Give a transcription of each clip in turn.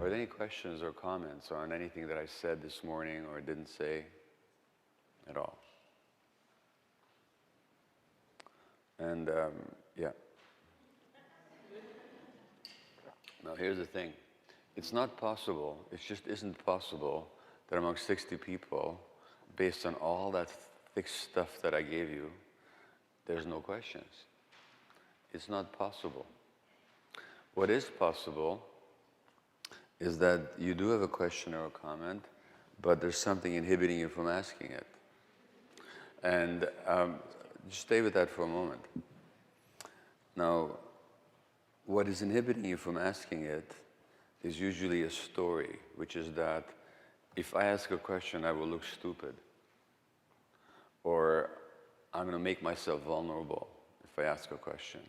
Are there any questions or comments on anything that I said this morning or didn't say at all? And yeah. Now here's the thing. It's not possible, it just isn't possible that among 60 people, based on all that thick stuff that I gave you, there's no questions. It's not possible. What is possible is that you do have a question or a comment, but there's something inhibiting you from asking it. And just stay with that for a moment. Now, what is inhibiting you from asking it is usually a story, which is that if I ask a question, I will look stupid. Or I'm going to make myself vulnerable if I ask a question.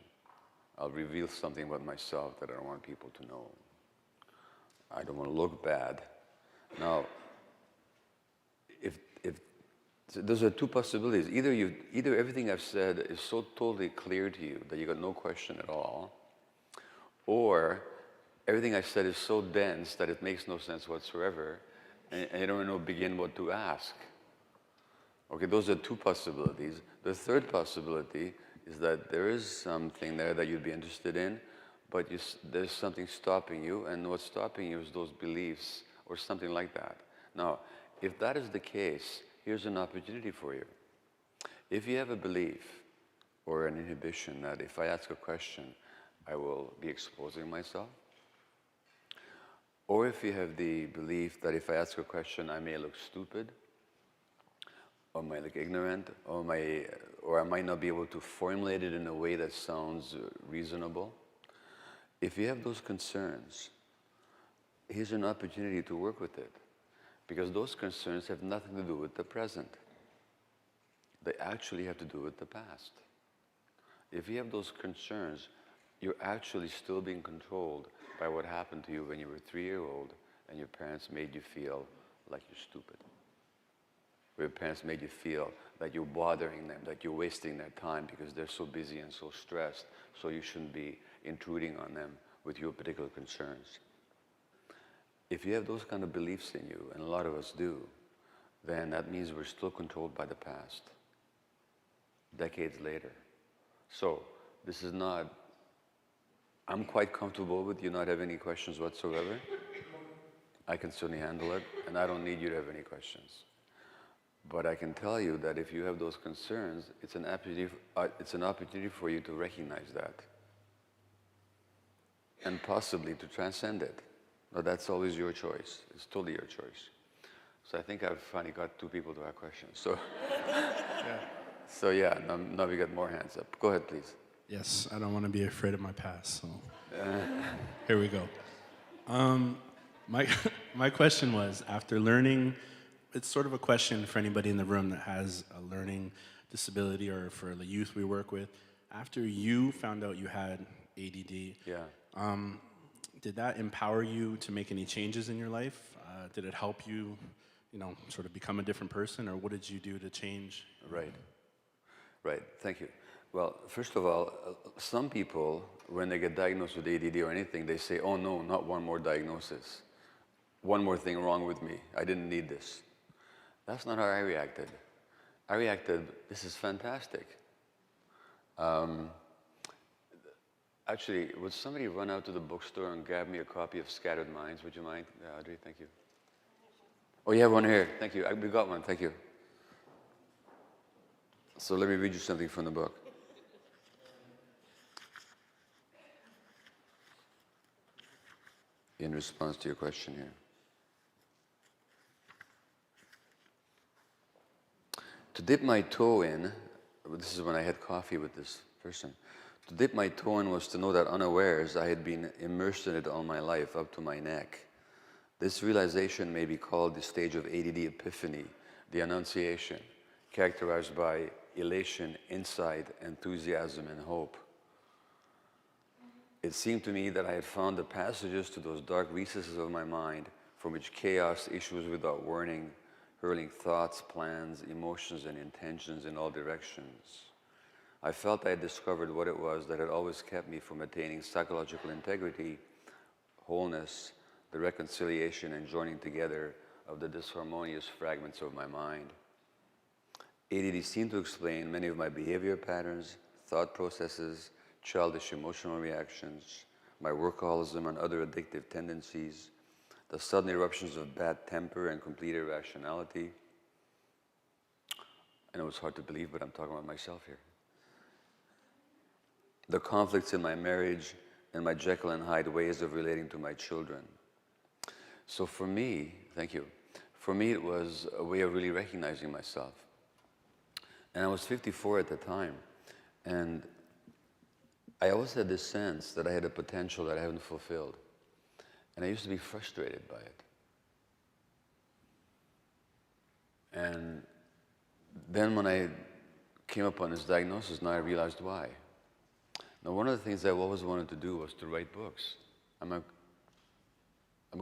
I'll reveal something about myself that I don't want people to know. I don't want to look bad. Now, so those are two possibilities. Either everything I've said is so totally clear to you that you got no question at all, or everything I said is so dense that it makes no sense whatsoever, and you don't know begin what to ask. Okay, those are two possibilities. The third possibility is that there is something there that you'd be interested in, but there's something stopping you, and what's stopping you is those beliefs or something like that. Now, if that is the case, here's an opportunity for you. If you have a belief or an inhibition that if I ask a question, I will be exposing myself, or if you have the belief that if I ask a question, I may look stupid, or might look ignorant, or I might not be able to formulate it in a way that sounds reasonable. If you have those concerns, here's an opportunity to work with it, because those concerns have nothing to do with the present. They actually have to do with the past. If you have those concerns, you're actually still being controlled by what happened to you when you were 3-year-old and your parents made you feel like you're stupid. Or your parents made you feel that you're bothering them, that you're wasting their time because they're so busy and so stressed, so you shouldn't be intruding on them with your particular concerns. If you have those kind of beliefs in you, and a lot of us do, then that means we're still controlled by the past, decades later. So this is not, I'm quite comfortable with you not having any questions whatsoever. I can certainly handle it, and I don't need you to have any questions. But I can tell you that if you have those concerns, it's an opportunity for you to recognize that and possibly to transcend it. But that's always your choice. It's totally your choice. So I think I've finally got 2 people to have questions. So yeah. So yeah, now we got more hands up. Go ahead, please. Yes, I don't want to be afraid of my past, so here we go. My question was, after learning, it's sort of a question for anybody in the room that has a learning disability, or for the youth we work with. After you found out you had ADD, did that empower you to make any changes in your life? Did it help you, sort of become a different person, or what did you do to change? Right, thank you. Well, first of all, some people, when they get diagnosed with ADD or anything, they say, oh no, not one more diagnosis. One more thing wrong with me. I didn't need this. That's not how I reacted. I reacted, this is fantastic. Actually, would somebody run out to the bookstore and grab me a copy of Scattered Minds? Would you mind, Audrey? Thank you. Oh, you have one here. Thank you. We got one. Thank you. So let me read you something from the book. In response to your question here. To dip my toe in, this is when I had coffee with this person, to dip my toe in was to know that unawares I had been immersed in it all my life, up to my neck. This realization may be called the stage of ADD epiphany, the annunciation, characterized by elation, insight, enthusiasm, and hope. It seemed to me that I had found the passages to those dark recesses of my mind from which chaos issues without warning, hurling thoughts, plans, emotions, and intentions in all directions. I felt I had discovered what it was that had always kept me from attaining psychological integrity, wholeness, the reconciliation and joining together of the disharmonious fragments of my mind. ADD seemed to explain many of my behavior patterns, thought processes, childish emotional reactions, my workaholism and other addictive tendencies, the sudden eruptions of bad temper and complete irrationality. I know it's hard to believe, but I'm talking about myself here. The conflicts in my marriage and my Jekyll and Hyde ways of relating to my children. So for me, thank you, for me it was a way of really recognizing myself. And I was 54 at the time, and I always had this sense that I had a potential that I haven't fulfilled. And I used to be frustrated by it. And then when I came upon this diagnosis, now I realized why. Now, one of the things I've always wanted to do was to write books. I'm a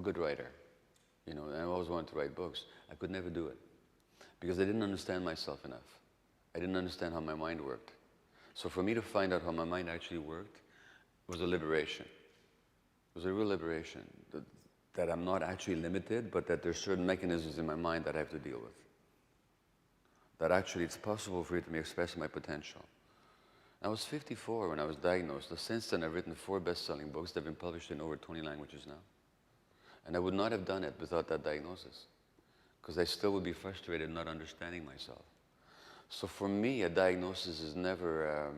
good writer, and I always wanted to write books. I could never do it because I didn't understand myself enough. I didn't understand how my mind worked. So for me to find out how my mind actually worked was a liberation. It was a real liberation that I'm not actually limited, but that there's certain mechanisms in my mind that I have to deal with. That actually it's possible for it to express my potential. I was 54 when I was diagnosed. Since then, I've written 4 best-selling books that have been published in over 20 languages now. And I would not have done it without that diagnosis, because I still would be frustrated not understanding myself. So for me, a diagnosis is never,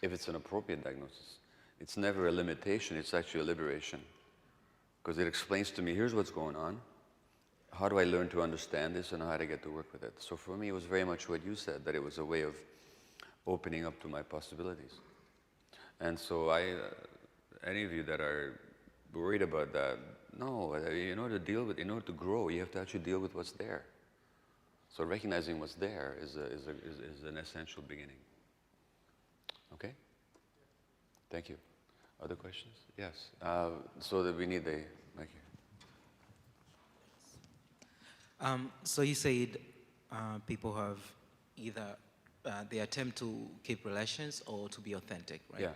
if it's an appropriate diagnosis, it's never a limitation, it's actually a liberation. Because it explains to me, here's what's going on, how do I learn to understand this, and how do I get to work with it. So for me, it was very much what you said, that it was a way of opening up to my possibilities. And so any of you that are worried about that, no, in order to grow, you have to actually deal with what's there. So recognizing what's there is an essential beginning. Okay? Thank you. Other questions? Yes. So that we need the mic here. So you said people have either they attempt to keep relations or to be authentic, right? Yeah.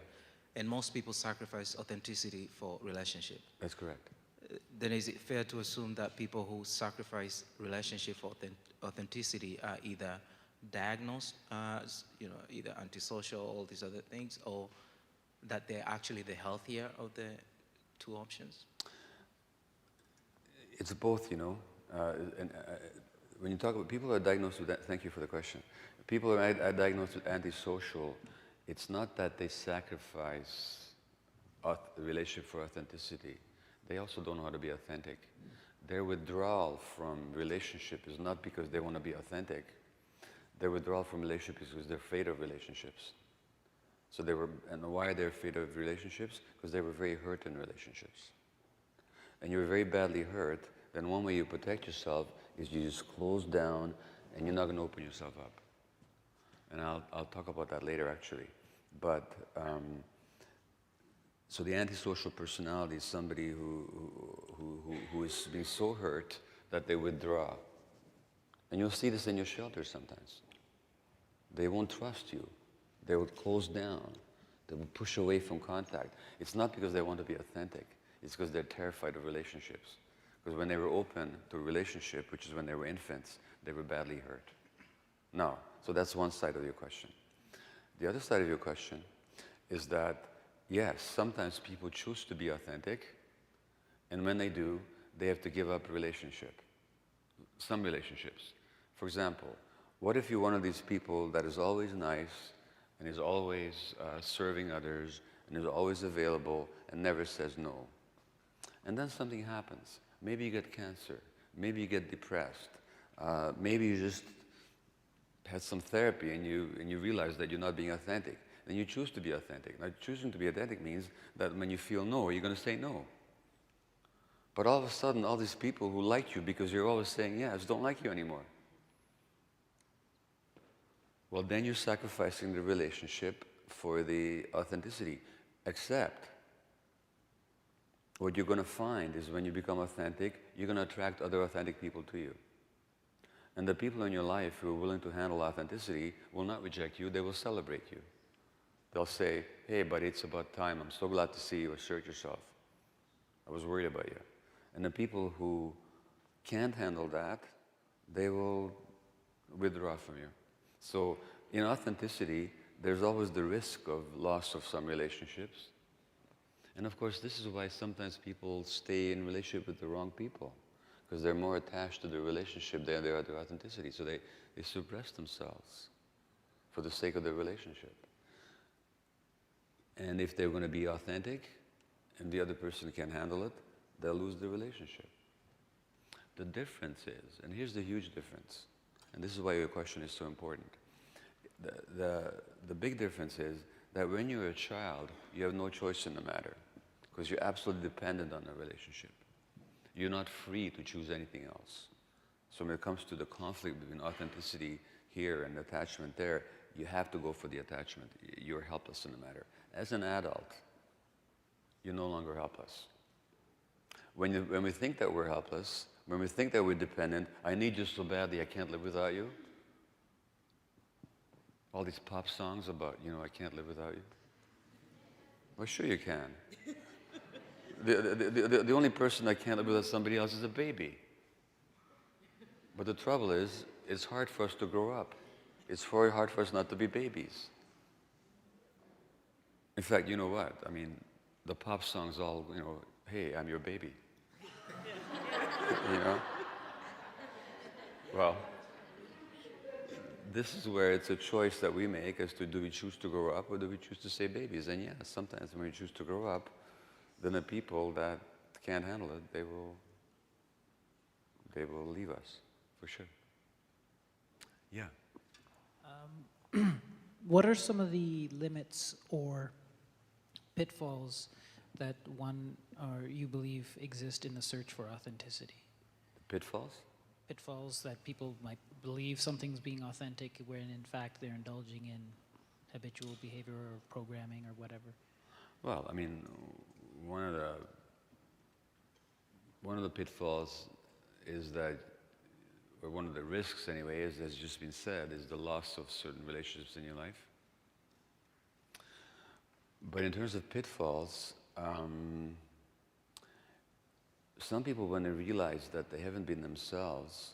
And most people sacrifice authenticity for relationship. That's correct. Then is it fair to assume that people who sacrifice relationship for authenticity are either diagnosed as, either antisocial, all these other things, or that they're actually the healthier of the 2 options? It's both, when you talk about people who are diagnosed with that, thank you for the question. People who are diagnosed with antisocial, it's not that they sacrifice the relationship for authenticity. They also don't know how to be authentic. Their withdrawal from relationship is not because they want to be authentic. Their withdrawal from relationship is because they're afraid of relationships. And why are they afraid of relationships? Because they were very hurt in relationships. And you're very badly hurt, then one way you protect yourself is you just close down and you're not going to open yourself up. And I'll talk about that later, actually. But so the antisocial personality is somebody who is being so hurt that they withdraw. And you'll see this in your shelter sometimes. They won't trust you. They will close down. They will push away from contact. It's not because they want to be authentic. It's because they're terrified of relationships. Because when they were open to a relationship, which is when they were infants, they were badly hurt. Now, so that's one side of your question. The other side of your question is that, yes, sometimes people choose to be authentic, and when they do, they have to give up a relationship. Some relationships. For example, what if you're one of these people that is always nice, and is always serving others, and is always available, and never says no? And then something happens. Maybe you get cancer. Maybe you get depressed. Maybe you just had some therapy and you realize that you're not being authentic. Then you choose to be authentic. Now, choosing to be authentic means that when you feel no, you're going to say no. But all of a sudden, all these people who like you because you're always saying yes don't like you anymore. Well, then you're sacrificing the relationship for the authenticity. Except, what you're going to find is when you become authentic, you're going to attract other authentic people to you. And the people in your life who are willing to handle authenticity will not reject you, they will celebrate you. They'll say, hey, buddy, it's about time. I'm so glad to see you. Assert yourself. I was worried about you. And the people who can't handle that, they will withdraw from you. So in authenticity, there's always the risk of loss of some relationships. And of course, this is why sometimes people stay in relationship with the wrong people, because they're more attached to the relationship than they are to authenticity. So they suppress themselves for the sake of the relationship. And if they're going to be authentic and the other person can't handle it, they'll lose the relationship. The difference is, and here's the huge difference, and this is why your question is so important. The big difference is that when you're a child, you have no choice in the matter, because you're absolutely dependent on the relationship. You're not free to choose anything else. So when it comes to the conflict between authenticity here and attachment there, you have to go for the attachment. You're helpless in the matter. As an adult, you're no longer helpless. When we think that we're helpless, when we think that we're dependent, I need you so badly, I can't live without you. All these pop songs about, I can't live without you. Well, sure you can. The only person that can't live without somebody else is a baby. But the trouble is, it's hard for us to grow up. It's very hard for us not to be babies. In fact, you know what? I mean, the pop songs all, hey, I'm your baby. Well, this is where it's a choice that we make as to do we choose to grow up or do we choose to stay babies? And yeah, sometimes when we choose to grow up, then the people that can't handle it, they will leave us, for sure. Yeah. What are some of the limits or pitfalls that one or you believe exist in the search for authenticity? Pitfalls? Pitfalls that people might believe something's being authentic when in fact they're indulging in habitual behavior or programming or whatever. Well, I mean, one of the pitfalls is that, or one of the risks anyway, is, as just been said, is the loss of certain relationships in your life. But in terms of pitfalls, some people, when they realize that they haven't been themselves,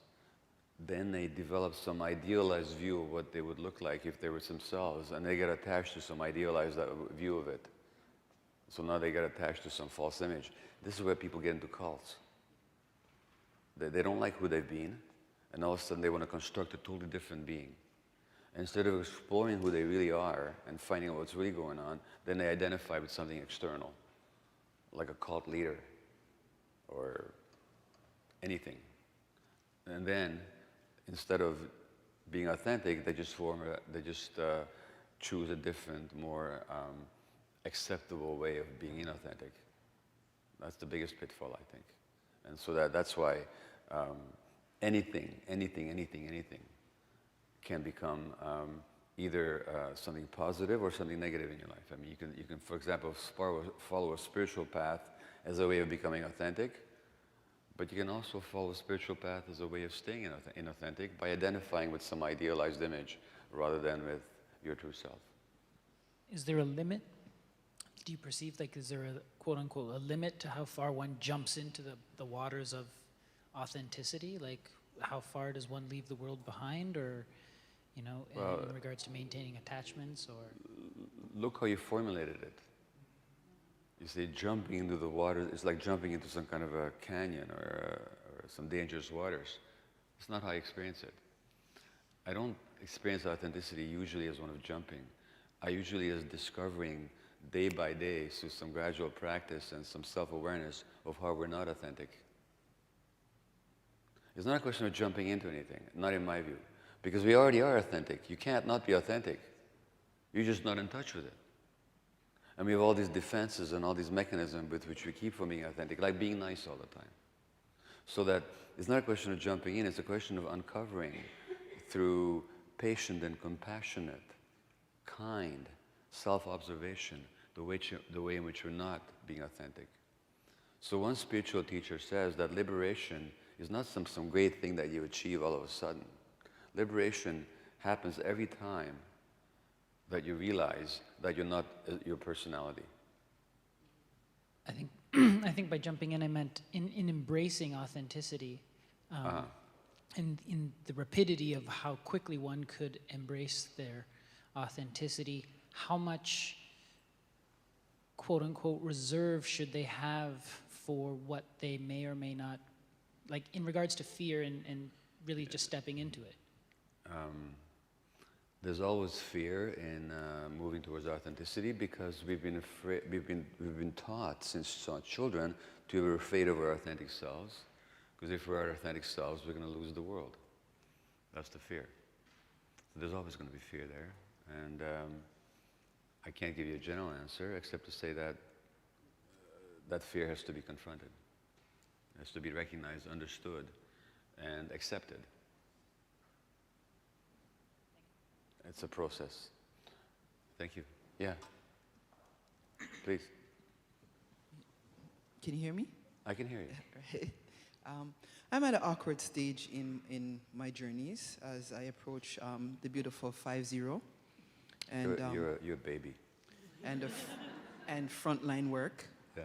then they develop some idealized view of what they would look like if they were themselves, and they get attached to some idealized view of it. So now they get attached to some false image. This is where people get into cults. They don't like who they've been, and all of a sudden they want to construct a totally different being. Instead of exploring who they really are and finding out what's really going on, then they identify with something external, like a cult leader or anything. And then, instead of being authentic, they just choose a different, more acceptable way of being inauthentic. That's the biggest pitfall, I think. And so that's why anything can become either something positive or something negative in your life. I mean, you can, for example, follow a spiritual path as a way of becoming authentic, but you can also follow a spiritual path as a way of staying inauthentic by identifying with some idealized image rather than with your true self. Is there a limit? Do you perceive, is there a quote-unquote a limit to how far one jumps into the waters of authenticity? Like, how far does one leave the world behind, or, in regards to maintaining attachments, or? Look how you formulated it. You say jumping into the water is like jumping into some kind of a canyon or some dangerous waters. It's not how I experience it. I don't experience authenticity usually as one of jumping. I usually as discovering day by day through some gradual practice and some self-awareness of how we're not authentic. It's not a question of jumping into anything, not in my view, because we already are authentic. You can't not be authentic. You're just not in touch with it. And we have all these defenses and all these mechanisms with which we keep from being authentic, like being nice all the time. So that it's not a question of jumping in, it's a question of uncovering through patient and compassionate, kind, self-observation, the way in which we're not being authentic. So one spiritual teacher says that liberation is not some great thing that you achieve all of a sudden. Liberation happens every time that you realize that you're not your personality. I think I think by jumping in, I meant in embracing authenticity, in the rapidity of how quickly one could embrace their authenticity. How much quote unquote reserve should they have for what they may or may not, like in regards to fear and really just stepping into it? There's always fear in moving towards authenticity because we've been taught since children to be afraid of our authentic selves. Because if we're our authentic selves, we're going to lose the world. That's the fear. So there's always going to be fear there, and I can't give you a general answer except to say that that fear has to be confronted. It has to be recognized, understood, and accepted. It's a process. Thank you. Yeah. Please. Can you hear me? I can hear you. Right. I'm at an awkward stage in my journeys as I approach the beautiful 5-0. And, You're a baby. and frontline work. Yeah.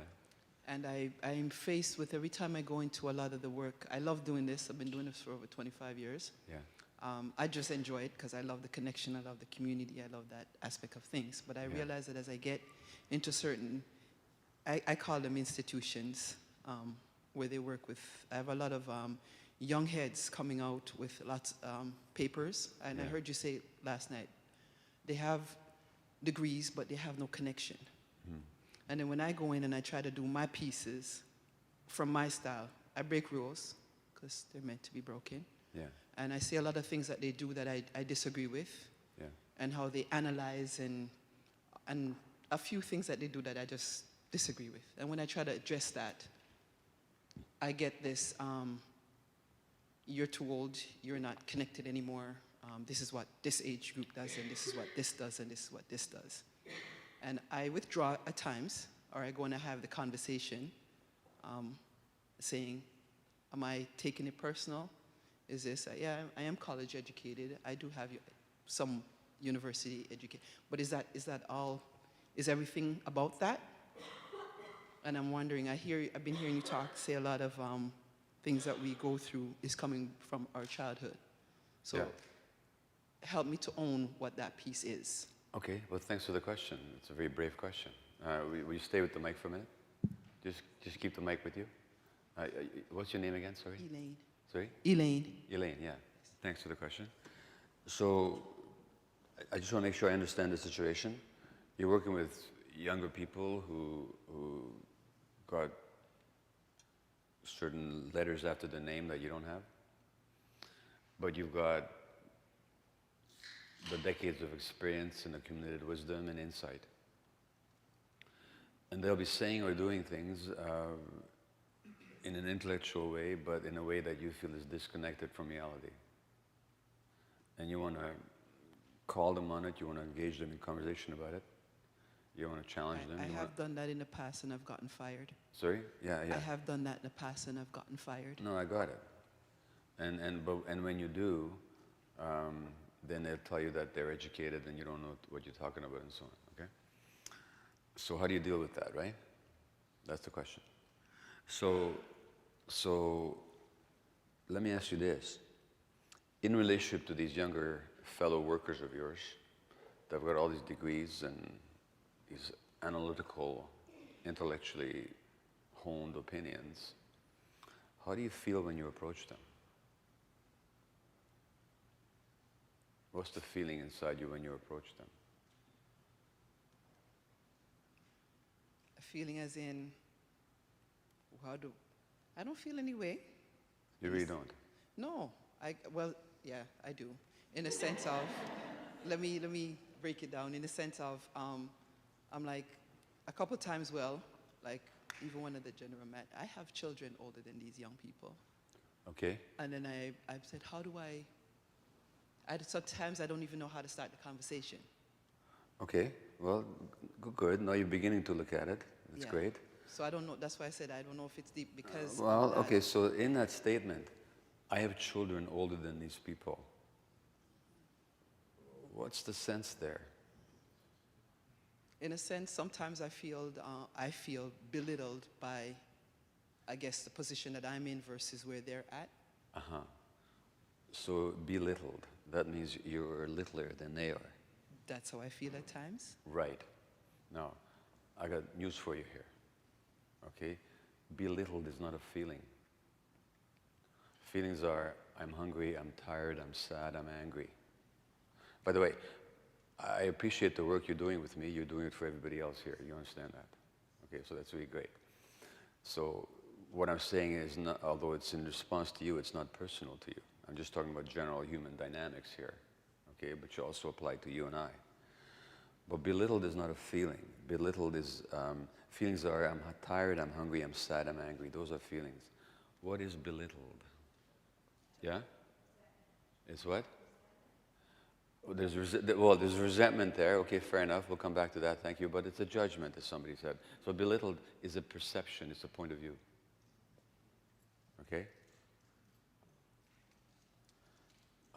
And I'm faced with, every time I go into a lot of the work, I love doing this. I've been doing this for over 25 years. Yeah. I just enjoy it because I love the connection, I love the community, I love that aspect of things. But I realize that as I get into certain, I call them institutions, where they work with, I have a lot of young heads coming out with lots of papers. And I heard you say last night, they have degrees, but they have no connection. And then when I go in and I try to do my pieces from my style, I break rules because they're meant to be broken. Yeah. And I see a lot of things that they do that I disagree with, and how they analyze and a few things that they do that I just disagree with. And when I try to address that, I get this, you're too old, you're not connected anymore, this is what this age group does, and this is what this does, and this is what this does. And I withdraw at times, or I go and I have the conversation, saying, am I taking it personal? Is this, yeah, I am college educated. I do have some university education. But is that all, is everything about that? And I'm wondering, I've been hearing you say a lot of things that we go through is coming from our childhood. So help me to own what that piece is. Okay, well, thanks for the question. It's a very brave question. Will you stay with the mic for a minute? Just keep the mic with you. What's your name again, sorry? Elaine. Sorry? Elaine. Elaine, yeah. Thanks for the question. So, I just want to make sure I understand the situation. You're working with younger people who got certain letters after the name that you don't have, but you've got the decades of experience and accumulated wisdom and insight. And they'll be saying or doing things in an intellectual way, but in a way that you feel is disconnected from reality. And you want to call them on it, you want to engage them in conversation about it, you want to challenge them. I have done that in the past and I've gotten fired. Sorry? Yeah. I have done that in the past and I've gotten fired. No, I got it. And when you do, then they'll tell you that they're educated and you don't know what you're talking about and so on, okay? So how do you deal with that, right? That's the question. So let me ask you this. In relationship to these younger fellow workers of yours that have got all these degrees and these analytical, intellectually honed opinions, how do you feel when you approach them? What's the feeling inside you when you approach them? A feeling as in, I don't feel any way. You really don't? No, well, yeah, I do. In a sense of, let me break it down. In the sense of, I'm like, a couple times, like even one of the general met, I have children older than these young people. Okay. And then I've said, how do sometimes I don't even know how to start the conversation. Okay, well, good. Now you're beginning to look at it. That's great. So I don't know, that's why I said I don't know if it's deep because... Well, okay, so in that statement, I have children older than these people. What's the sense there? In a sense, sometimes I feel belittled by, I guess, the position that I'm in versus where they're at. Uh-huh. So belittled, that means you're littler than they are. That's how I feel at times. Right. Now, I got news for you here. Okay? Belittled is not a feeling. Feelings are, I'm hungry, I'm tired, I'm sad, I'm angry. By the way, I appreciate the work you're doing with me. You're doing it for everybody else here. You understand that? Okay, so that's really great. So what I'm saying is, not, although it's in response to you, it's not personal to you. I'm just talking about general human dynamics here. Okay, but you also apply to you and I. But belittled is not a feeling. Belittled is, feelings are, I'm tired, I'm hungry, I'm sad, I'm angry. Those are feelings. What is belittled? Yeah? It's what? There's resentment there. Okay, fair enough. We'll come back to that. Thank you. But it's a judgment, as somebody said. So belittled is a perception. It's a point of view. Okay?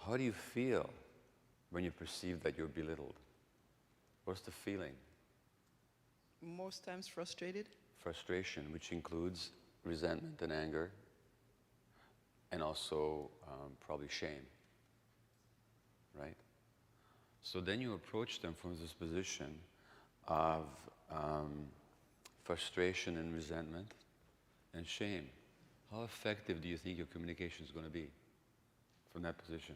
How do you feel when you perceive that you're belittled? What's the feeling? Most times frustrated. Frustration, which includes resentment and anger, and also probably shame. Right? So then you approach them from this position of frustration and resentment and shame. How effective do you think your communication is going to be from that position?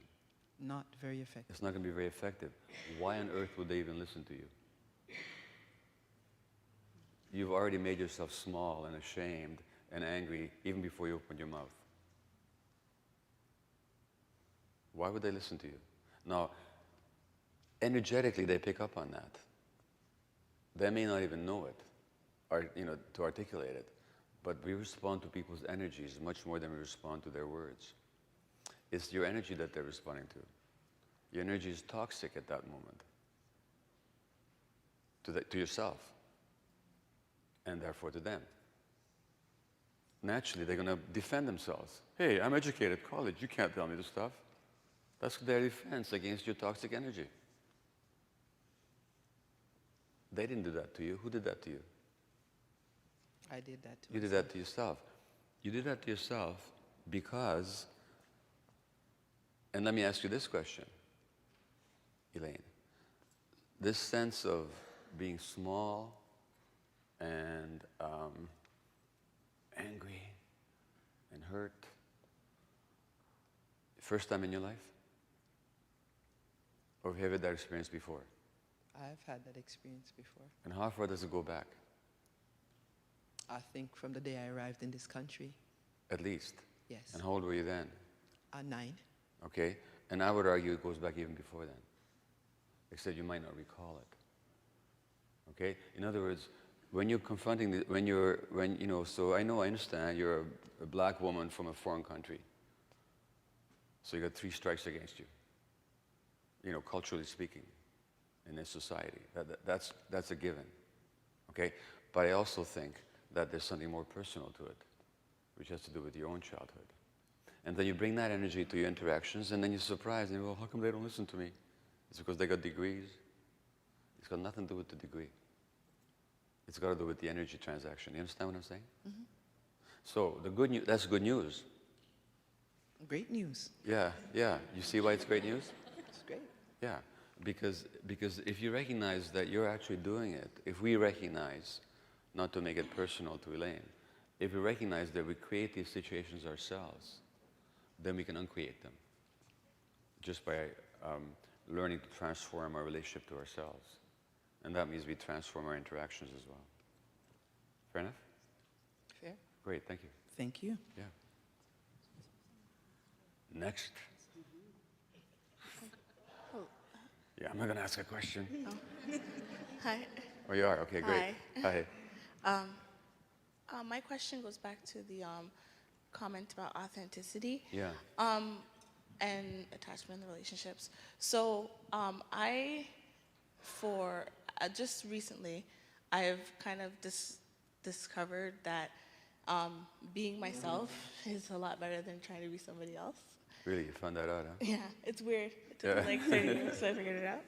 Not very effective. It's not going to be very effective. Why on earth would they even listen to you? You've already made yourself small and ashamed and angry even before you open your mouth. Why would they listen to you? Now, energetically, they pick up on that. They may not even know it, or to articulate it, but we respond to people's energies much more than we respond to their words. It's your energy that they're responding to. Your energy is toxic at that moment to yourself, and therefore to them. Naturally, they're going to defend themselves. Hey, I'm educated, college, you can't tell me this stuff. That's their defense against your toxic energy. They didn't do that to you. Who did that to you? I did that to You did that to yourself. You did that to yourself because, and let me ask you this question, Elaine. This sense of being small and angry and hurt, first time in your life? Or have you had that experience before? I've had that experience before. And how far does it go back? I think from the day I arrived in this country. At least? Yes. And how old were you then? 9. Okay? And I would argue it goes back even before then. Except you might not recall it. Okay? In other words, when you're confronting, so I understand you're a black woman from a foreign country. So you got 3 strikes against you. Culturally speaking, in this society. That's a given. Okay? But I also think that there's something more personal to it, which has to do with your own childhood. And then you bring that energy to your interactions, and then you're surprised, and you go, how come they don't listen to me? It's because they got degrees. It's got nothing to do with the degree. It's got to do with the energy transaction. You understand what I'm saying? Mm-hmm. So the good news, that's good news. Great news. Yeah. You see why it's great news? It's great. Yeah, because if you recognize that you're actually doing it, if we recognize, not to make it personal to Elaine, if we recognize that we create these situations ourselves, then we can uncreate them just by learning to transform our relationship to ourselves. And that means we transform our interactions as well. Fair enough? Fair. Great, thank you. Thank you. Yeah. Next. Yeah, I'm not going to ask a question. Oh. Hi. Oh, you are? Okay, great. Hi. My question goes back to the comment about authenticity. Yeah. And attachment in relationships. So just recently, I've kind of discovered that being myself is a lot better than trying to be somebody else. Really, you found that out, huh? Yeah, it's weird. It took me like 30 years, so I figured it out.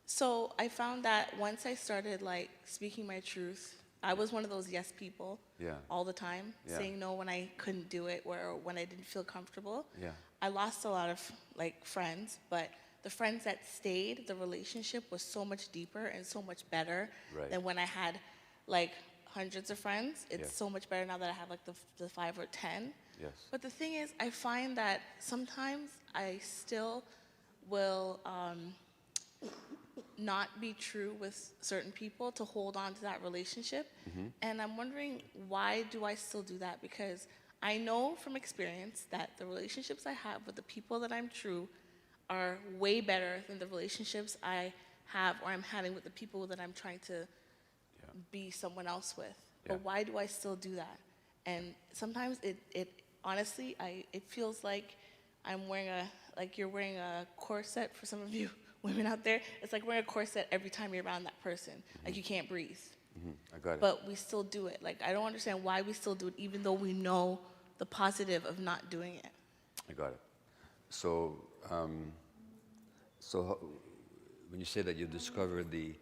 So I found that once I started like speaking my truth, I was one of those yes people Yeah. all the time, Yeah. saying no when I couldn't do it or when I didn't feel comfortable. Yeah. I lost a lot of like friends, but the friends that stayed, the relationship was so much deeper and so much better Right. than when I had like hundreds of friends. It's Yeah. so much better now that I have like the 5 or 10. Yes. But the thing is, I find that sometimes I still will not be true with certain people to hold on to that relationship. And I'm wondering, why do I still do that? Because I know from experience that the relationships I have with the people that I'm true are way better than the relationships I have or I'm having with the people that I'm trying to be someone else with. Yeah. But why do I still do that? And sometimes it honestly, it feels like I'm wearing like you're wearing a corset for some of you women out there. It's like wearing a corset every time you're around that person. Like you can't breathe. I got it. But we still do it. Like I don't understand why we still do it, even though we know the positive of not doing it. I got it. So, when you say that you discovered the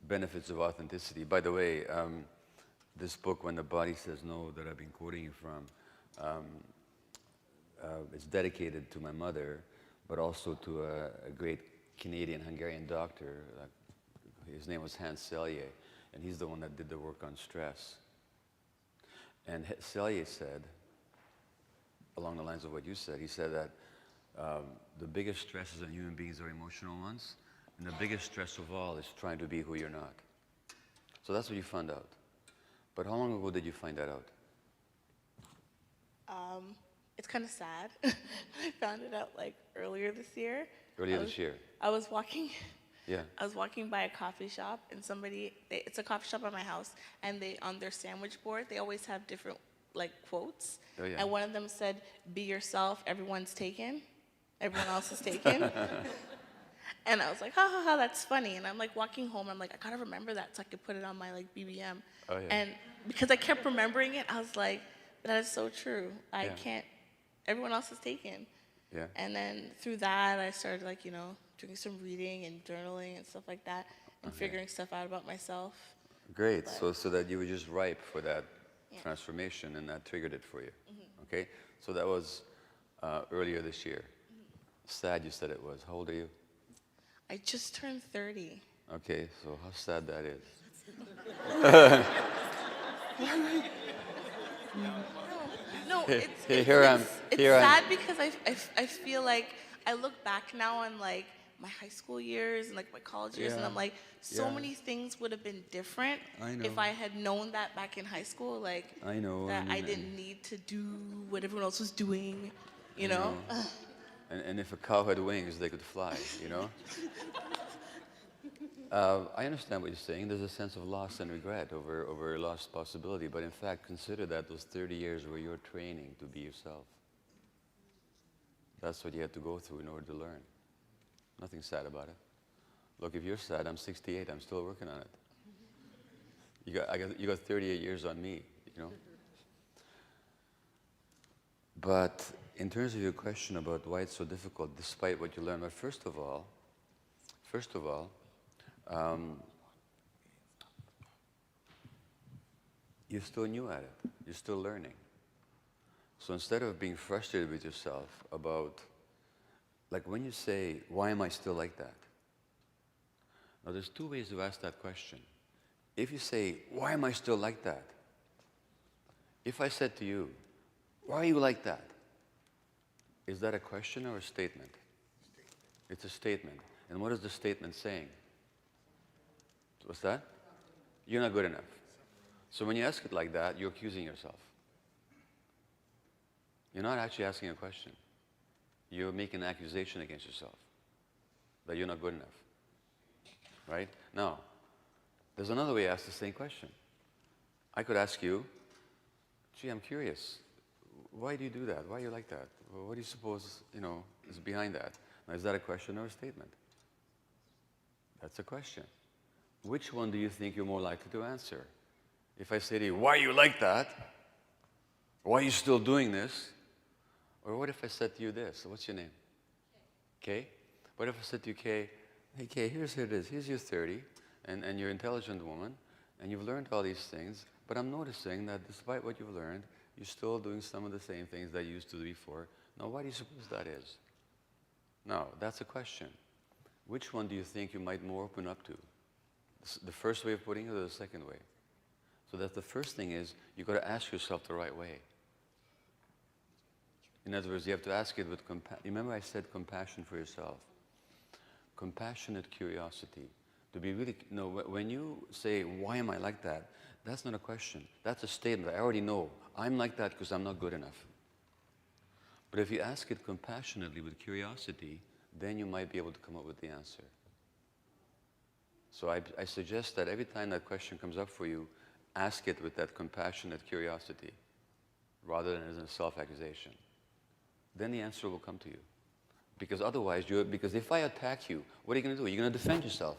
benefits of authenticity, by the way, this book, When the Body Says No, that I've been quoting you from, it's dedicated to my mother, but also to a great Canadian-Hungarian doctor. His name was Hans Selye, and he's the one that did the work on stress. And Selye said, along the lines of what you said, he said that the biggest stresses on human beings are emotional ones, and the biggest stress of all is trying to be who you're not. So that's what you found out. But how long ago did you find that out? It's kind of sad. I found it out like earlier this year. Earlier this year? I was walking. Yeah. I was walking by a coffee shop, and it's a coffee shop at my house, and they, on their sandwich board, they always have different, like, quotes. Oh, yeah. And one of them said, "Be yourself, everyone's taken. Everyone else is taken." And I was like, ha, ha, ha, that's funny. And I'm, like, walking home, I'm like, I gotta remember that so I could put it on my, like, BBM. Oh, yeah. And because I kept remembering it, I was like, that is so true. I Yeah. can't, everyone else is taken. Yeah. And then through that, I started like, doing some reading and journaling and stuff like that and figuring stuff out about myself. Great. But- So that you were just ripe for that Yeah. transformation, and that triggered it for you. Okay? So that was earlier this year. Sad you said it was. How old are you? I just turned 30. Okay, so how sad that is. No, Here it's here I'm- sad because I feel like I look back now on like my high school years and like my college years, and Yeah, I'm like, so yeah. many things would have been different I if know. I had known that back in high school. Like I know. that I and- didn't need to do what everyone else was doing, you I know? And if a cow had wings, they could fly, you know? I understand what you're saying. There's a sense of loss and regret over a lost possibility. But in fact, consider that those 30 years were your training to be yourself. That's what you had to go through in order to learn. Nothing sad about it. Look, if you're sad, I'm 68. I'm still working on it. You got 38 years on me, you know? But in terms of your question about why it's so difficult, despite what you learn, but first of all, you're still new at it. You're still learning. So instead of being frustrated with yourself about, like when you say, why am I still like that? Now there's two ways to ask that question. If you say, why am I still like that? If I said to you, why are you like that? Is that a question or a statement? It's a statement. And what is the statement saying? What's that? You're not good enough. So when you ask it like that, you're accusing yourself. You're not actually asking a question. You're making an accusation against yourself that you're not good enough. Right? Now, there's another way to ask the same question. I could ask you, gee, I'm curious. Why do you do that? Why are you like that? Well, what do you suppose, is behind that? Now, is that a question or a statement? That's a question. Which one do you think you're more likely to answer? If I say to you, why are you like that? Why are you still doing this? Or what if I said to you this? What's your name? Kay? What if I said to you, Kay, Hey Kay, here it is. Here's your 30, and you're an intelligent woman, and you've learned all these things, but I'm noticing that despite what you've learned, you're still doing some of the same things that you used to do before. Now, why do you suppose that is? Now, that's a question. Which one do you think you might more open up to? The first way of putting it or the second way? So that the first thing is, you've got to ask yourself the right way. In other words, you have to ask it with compassion. Remember I said compassion for yourself. Compassionate curiosity. To be really, no, when you say, why am I like that? That's not a question. That's a statement. I already know. I'm like that because I'm not good enough. But if you ask it compassionately with curiosity, then you might be able to come up with the answer. So I suggest that every time that question comes up for you, ask it with that compassionate curiosity rather than as a self-accusation. Then the answer will come to you. Because otherwise, because if I attack you, what are you going to do? You're going to defend yourself.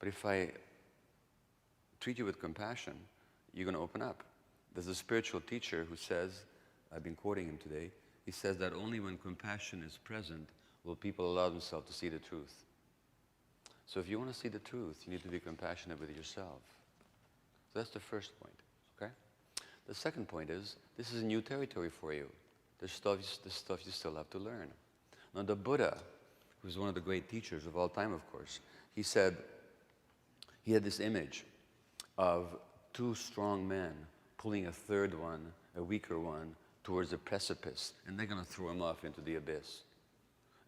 But if I treat you with compassion, you're going to open up. There's a spiritual teacher who says, I've been quoting him today, he says that only when compassion is present will people allow themselves to see the truth. So if you want to see the truth, you need to be compassionate with yourself. So that's the first point, okay? The second point is, this is new territory for you. There's stuff you still have to learn. Now the Buddha, who's one of the great teachers of all time, of course, he said, he had this image of two strong men pulling a third one, a weaker one, towards a precipice, and they're going to throw him off into the abyss.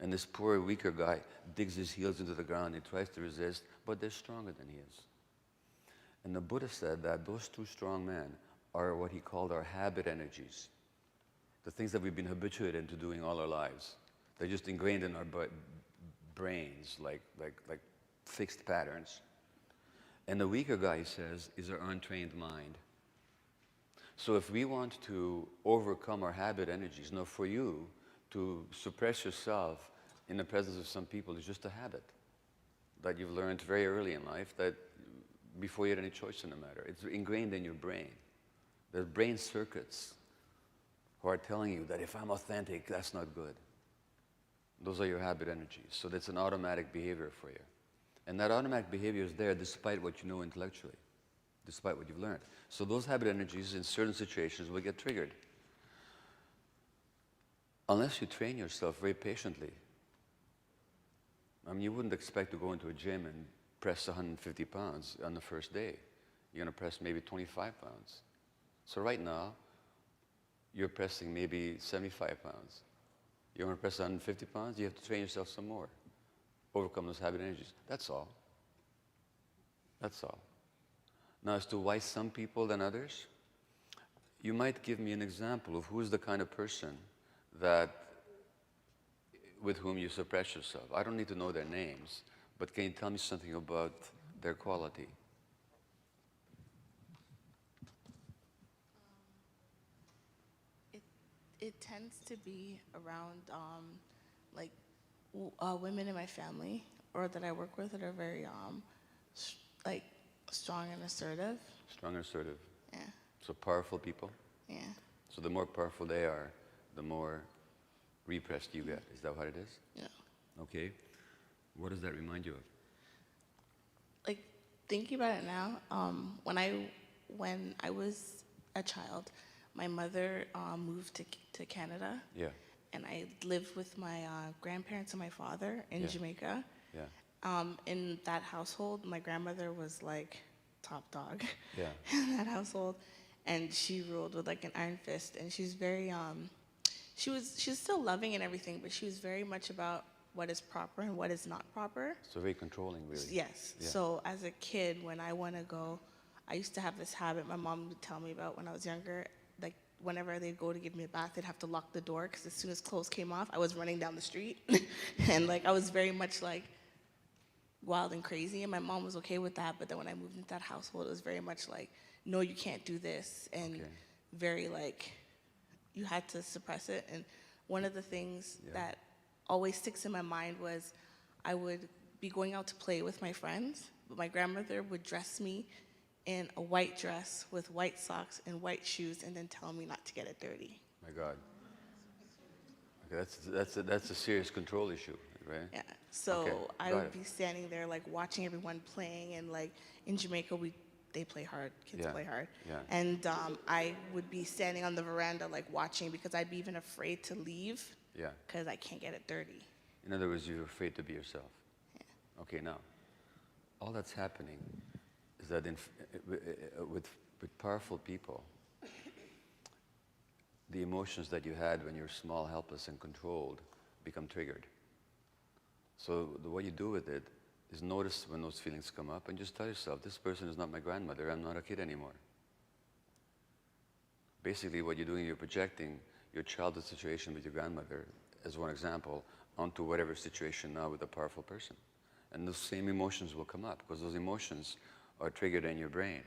And this poor, weaker guy digs his heels into the ground, he tries to resist, but they're stronger than he is. And the Buddha said that those two strong men are what he called our habit energies, the things that we've been habituated into doing all our lives. They're just ingrained in our brains, like fixed patterns. And the weaker guy, he says, is our untrained mind. So if we want to overcome our habit energies, now for you, to suppress yourself in the presence of some people is just a habit that you've learned very early in life, that before you had any choice in the matter. It's ingrained in your brain. There's brain circuits who are telling you that if I'm authentic, that's not good. Those are your habit energies. So that's an automatic behavior for you. And that automatic behavior is there despite what you know intellectually, despite what you've learned. So those habit energies in certain situations will get triggered. Unless you train yourself very patiently. I mean, you wouldn't expect to go into a gym and press 150 pounds on the first day. You're going to press maybe 25 pounds. So right now, you're pressing maybe 75 pounds. You want to press 150 pounds, you have to train yourself some more. Overcome those habit energies. That's all. That's all. Now, as to why some people than others, you might give me an example of who is the kind of person with whom you suppress yourself. I don't need to know their names, but can you tell me something about their quality? It tends to be around like women in my family or that I work with that are very like strong and assertive. Strong and assertive. Yeah. So powerful people? Yeah. So the more powerful they are, the more repressed you get. Is that what it is? Yeah. Okay. What does that remind you of? Like thinking about it now, when I was a child, my mother moved to Canada. Yeah. And I lived with my grandparents and my father in Yeah. Jamaica. Yeah. In that household, my grandmother was like top dog Yeah. in that household, and she ruled with like an iron fist. And she's very she was still loving and everything, but she was very much about what is proper and what is not proper. So very controlling, really. Yes. Yeah. So as a kid, when I want to go, I used to have this habit my mom would tell me about when I was younger. Like whenever they'd go to give me a bath, they'd have to lock the door because as soon as clothes came off, I was running down the street. And like I was very much like wild and crazy, and my mom was okay with that. But then when I moved into that household, it was very much like, no, you can't do this, and Okay. very like you had to suppress it. And one of the things Yeah. that always sticks in my mind was I would be going out to play with my friends, but my grandmother would dress me in a white dress with white socks and white shoes and then tell me not to get it dirty. My God. Okay, that's a serious control issue. right? Yeah. So Okay, I got would it. be standing there like watching everyone playing, and like in Jamaica they play hard. Kids Yeah, play hard. yeah. And I would be standing on the veranda like watching because I'd be even afraid to leave Yeah. because I can't get it dirty. In other words, you're afraid to be yourself. Okay, now, all that's happening is that with powerful people, the emotions that you had when you're small, helpless, and controlled become triggered. So what you do with it is notice when those feelings come up and just tell yourself, this person is not my grandmother, I'm not a kid anymore. Basically what you're doing, you're projecting your childhood situation with your grandmother, as one example, onto whatever situation now with a powerful person. And those same emotions will come up because those emotions are triggered in your brain.